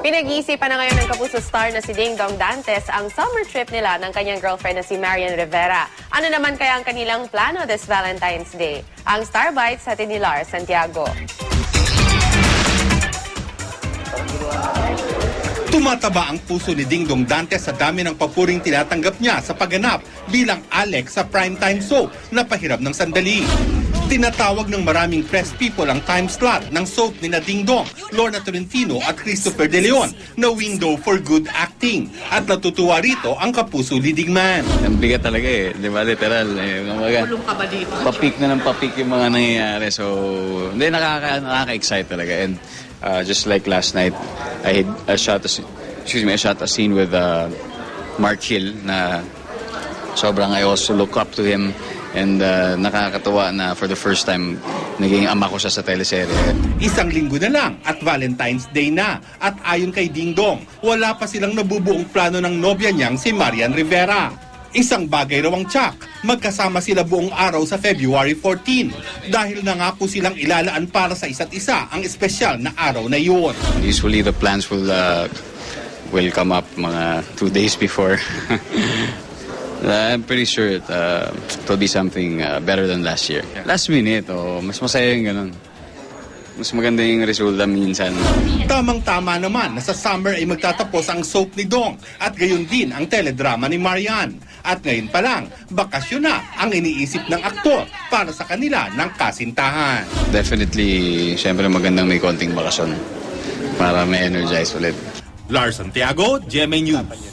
Pinag-iisipan na ngayon ng Kapuso star na si Ding Dong Dantes ang summer trip nila ng kanyang girlfriend na si Marian Rivera. Ano naman kaya ang kanilang plano this Valentine's Day? Ang Star Bites sa ni Lar Santiago. Tumataba ang puso ni Ding Dong Dantes sa dami ng papuring tinatanggap niya sa pagganap bilang Alex sa primetime soap na Pahirap ng Sandali. Tinatawag ng maraming press people ang time slot ng soap ni Ding Dong, Lorna Tolentino at Christopher De Leon na window for good acting. At natutuwa rito ang Kapuso leading man. Ang bigat talaga eh, di ba? Literal. Kulong ka ba dito? Papik na ng papik yung mga nangyayari. So, hindi, nakaka-excite talaga. And just like last night, I shot a scene with Mark Hill na sobrang I also look up to him. And nakakatuwa na for the first time, naging ama ko siya sa teleserye. Isang linggo na lang at Valentine's Day na. At ayon kay Ding Dong, wala pa silang nabubuong plano ng nobya niyang si Marian Rivera. Isang bagay raw ang tsak, magkasama sila buong araw sa February 14. Dahil nangako silang ilalaan para sa isa't isa ang espesyal na araw na iyon. Usually the plans will come up mga 2 days before. I'm pretty sure it'll be something better than last year. Last minute, mas masaya yung ganun. Mas maganda yung resulta minsan. Tamang-tama naman na sa summer ay magtatapos ang soap ni Dong at gayon din ang teledrama ni Marian. At ngayon pa lang, bakasyon na ang iniisip ng aktor para sa kanila ng kasintahan. Definitely, syempre magandang may konting bakasyon para may energize ulit. Lar Santiago, GMA News.